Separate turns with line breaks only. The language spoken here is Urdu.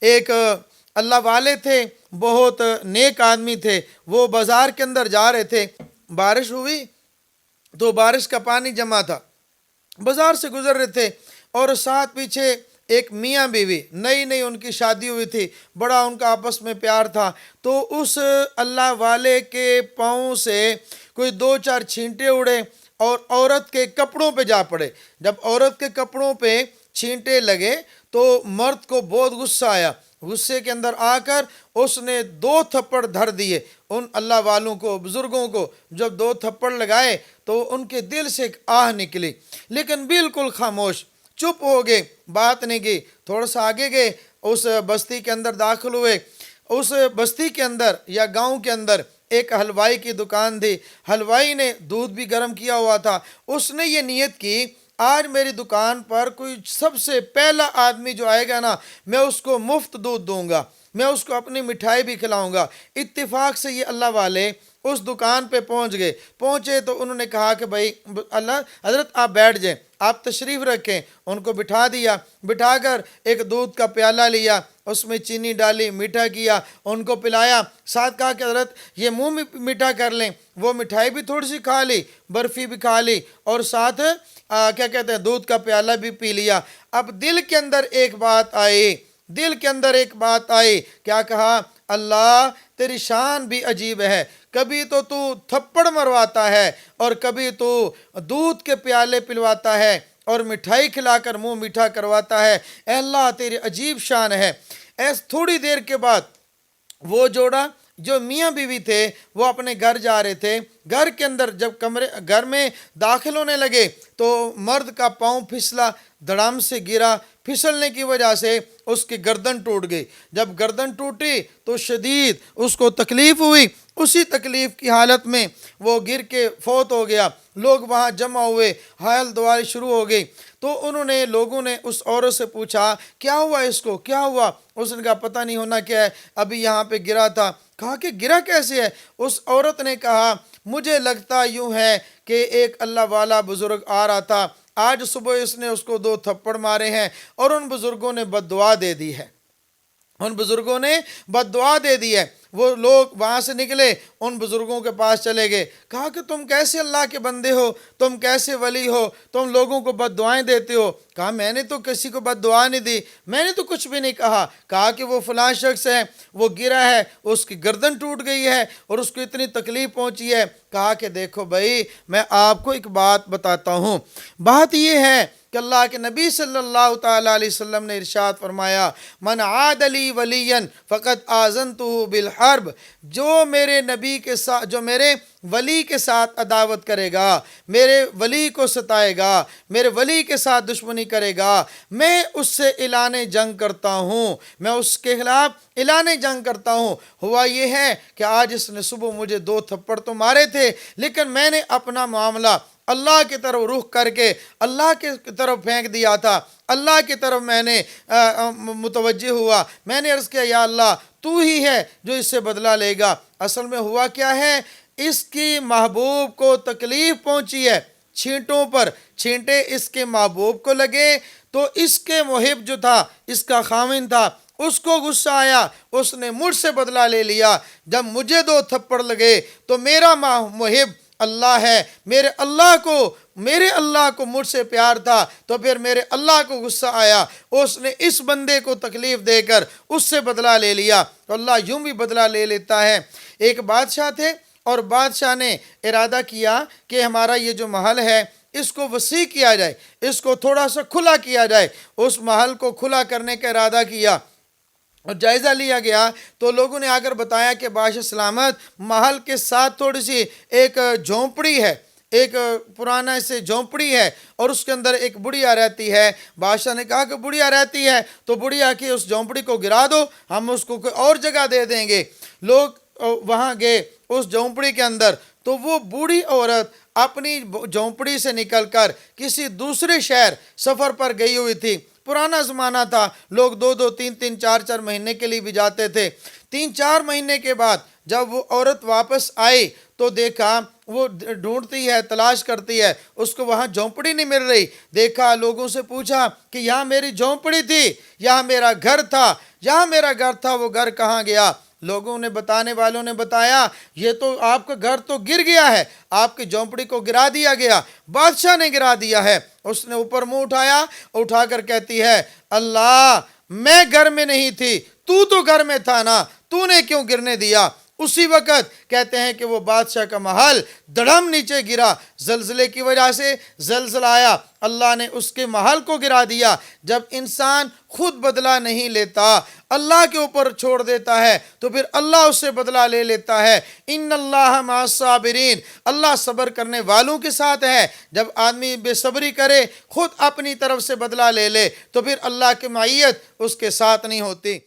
ایک اللہ والے تھے، بہت نیک آدمی تھے، وہ بازار کے اندر جا رہے تھے، بارش ہوئی تو بارش کا پانی جمع تھا، بازار سے گزر رہے تھے، اور ساتھ پیچھے ایک میاں بیوی، نئی نئی ان کی شادی ہوئی تھی، بڑا ان کا آپس میں پیار تھا، تو اس اللہ والے کے پاؤں سے کوئی دو چار چھینٹے اڑے اور عورت کے کپڑوں پہ جا پڑے۔ جب عورت کے کپڑوں پہ چھینٹے لگے تو مرد کو بہت غصہ آیا، غصے کے اندر آ کر اس نے دو تھپڑ دھر دیے ان اللہ والوں کو، بزرگوں کو۔ جب دو تھپڑ لگائے تو ان کے دل سے ایک آہ نکلی، لیکن بالکل خاموش، چپ ہو گئے، بات نہیں کی۔ تھوڑا سا آگے گئے، اس بستی کے اندر داخل ہوئے۔ اس بستی کے اندر یا گاؤں کے اندر ایک حلوائی کی دکان تھی، حلوائی نے دودھ بھی گرم کیا ہوا تھا۔ اس نے یہ نیت کی، آج میری دکان پر کوئی سب سے پہلا آدمی جو آئے گا نا، میں اس کو مفت دودھ دوں گا، میں اس کو اپنی مٹھائی بھی کھلاؤں گا۔ اتفاق سے یہ اللہ والے اس دکان پہ پہنچ گئے، پہنچے تو انہوں نے کہا کہ بھائی اللہ حضرت آپ بیٹھ جائیں، آپ تشریف رکھیں۔ ان کو بٹھا دیا، بٹھا کر ایک دودھ کا پیالہ لیا، اس میں چینی ڈالی، میٹھا کیا، ان کو پلایا، ساتھ کہا کہ حضرت یہ منہ میٹھا کر لیں۔ وہ مٹھائی بھی تھوڑی سی کھا لی، برفی بھی کھا لی، اور ساتھ کیا کہتے ہیں دودھ کا پیالہ بھی پی لیا۔ اب دل کے اندر ایک بات آئی، دل کے اندر ایک بات آئی، کیا کہا؟ اللہ تیری شان بھی عجیب ہے، کبھی تو تھپڑ مرواتا ہے اور کبھی تو دودھ کے پیالے پلواتا ہے اور مٹھائی کھلا کر منہ میٹھا کرواتا ہے، اے اللہ تیری عجیب شان ہے۔ ایس تھوڑی دیر کے بعد وہ جوڑا جو میاں بیوی تھے وہ اپنے گھر جا رہے تھے، گھر کے اندر جب گھر میں داخل ہونے لگے تو مرد کا پاؤں پھسلا، دڑام سے گرا، پھسلنے کی وجہ سے اس کی گردن ٹوٹ گئی۔ جب گردن ٹوٹی تو شدید اس کو تکلیف ہوئی، اسی تکلیف کی حالت میں وہ گر کے فوت ہو گیا۔ لوگ وہاں جمع ہوئے، حال دواری شروع ہو گئی، تو لوگوں نے اس عورت سے پوچھا کیا ہوا اس کو، کیا ہوا؟ اس نے کہا پتہ نہیں ہونا کیا ہے، ابھی یہاں پہ گرا تھا۔ کہا کہ گرا کیسے ہے؟ اس عورت نے کہا مجھے لگتا یوں ہے کہ ایک اللہ والا بزرگ آ رہا تھا، آج صبح اس نے اس کو دو تھپڑ مارے ہیں اور ان بزرگوں نے بد دعا دے دی ہے، ان بزرگوں نے بد دعا دے دی ہے۔ وہ لوگ وہاں سے نکلے، ان بزرگوں کے پاس چلے گئے، کہا کہ تم کیسے اللہ کے بندے ہو، تم کیسے ولی ہو، تم لوگوں کو بد دعائیں دیتے ہو؟ کہا میں نے تو کسی کو بد دعا نہیں دی، میں نے تو کچھ بھی نہیں کہا۔ کہا کہ وہ فلاں شخص ہے، وہ گرا ہے، اس کی گردن ٹوٹ گئی ہے اور اس کو اتنی تکلیف پہنچی ہے۔ کہا کہ دیکھو بھائی میں آپ کو ایک بات بتاتا ہوں، بات یہ ہے کہ اللہ کے نبی صلی اللہ تعالیٰ علیہ وسلم نے ارشاد فرمایا من عاد لی ولیا فقد آذنتہ بالحرب، جو میرے نبی کے ساتھ، جو میرے ولی کے ساتھ عداوت کرے گا، میرے ولی کو ستائے گا، میرے ولی کے ساتھ دشمنی کرے گا، میں اس سے اعلان جنگ کرتا ہوں، میں اس کے خلاف اعلان جنگ کرتا ہوں۔ ہوا یہ ہے کہ آج اس نے صبح مجھے دو تھپڑ تو مارے تھے، لیکن میں نے اپنا معاملہ اللہ کی طرف رخ کر کے اللہ کی طرف پھینک دیا تھا، اللہ کی طرف میں نے متوجہ ہوا، میں نے عرض کیا یا اللہ تو ہی ہے جو اس سے بدلہ لے گا۔ اصل میں ہوا کیا ہے، اس کی محبوب کو تکلیف پہنچی ہے، چھینٹوں پر چھینٹے اس کے محبوب کو لگے تو اس کے محب جو تھا، اس کا خامن تھا، اس کو غصہ آیا، اس نے مجھ سے بدلہ لے لیا۔ جب مجھے دو تھپڑ لگے تو میرا محب اللہ ہے، میرے اللہ کو مجھ سے پیار تھا، تو پھر میرے اللہ کو غصہ آیا، اس نے اس بندے کو تکلیف دے کر اس سے بدلہ لے لیا۔ تو اللہ یوں بھی بدلہ لے لیتا ہے۔ ایک بادشاہ تھے اور بادشاہ نے ارادہ کیا کہ ہمارا یہ جو محل ہے اس کو وسیع کیا جائے، اس کو تھوڑا سا کھلا کیا جائے۔ اس محل کو کھلا کرنے کا ارادہ کیا اور جائزہ لیا گیا تو لوگوں نے آ کر بتایا کہ بادشاہ سلامت محل کے ساتھ تھوڑی سی ایک جھونپڑی ہے، ایک پرانا سے جھونپڑی ہے اور اس کے اندر ایک بڑھیا رہتی ہے۔ بادشاہ نے کہا کہ بڑھیا رہتی ہے تو بڑھیا کی اس جھونپڑی کو گرا دو، ہم اس کو کوئی اور جگہ دے دیں گے۔ لوگ وہاں گئے اس جھونپڑی کے اندر تو وہ بوڑھی عورت اپنی جھونپڑی سے نکل کر کسی دوسرے شہر سفر پر گئی ہوئی تھی۔ پرانا زمانہ تھا، لوگ دو دو تین تین چار چار مہینے کے لیے بھی جاتے تھے۔ 3-4 مہینے کے بعد جب وہ عورت واپس آئی تو دیکھا وہ ڈھونڈتی ہے، تلاش کرتی ہے، اس کو وہاں جھونپڑی نہیں مل رہی. دیکھا، لوگوں سے پوچھا کہ یہاں میری جھونپڑی تھی، یہاں میرا گھر تھا، یہاں میرا گھر تھا، وہ گھر کہاں گیا؟ لوگوں نے، بتانے والوں نے بتایا یہ تو آپ کا گھر تو گر گیا ہے، آپ کی جھونپڑی کو گرا دیا گیا، بادشاہ نے گرا دیا ہے. اس نے اوپر منہ اٹھایا، اٹھا کر کہتی ہے اللہ میں گھر میں نہیں تھی، تو گھر میں تھا نا، تو نے کیوں گرنے دیا؟ اسی وقت کہتے ہیں کہ وہ بادشاہ کا محل دڑم نیچے گرا، زلزلے کی وجہ سے زلزلہ آیا، اللہ نے اس کے محل کو گرا دیا. جب انسان خود بدلہ نہیں لیتا، اللہ کے اوپر چھوڑ دیتا ہے، تو پھر اللہ اس سے بدلہ لے لیتا ہے. ان اللہ مع الصابرین، اللہ صبر کرنے والوں کے ساتھ ہے. جب آدمی بے صبری کرے، خود اپنی طرف سے بدلہ لے لے، تو پھر اللہ کی معیت اس کے ساتھ نہیں ہوتی.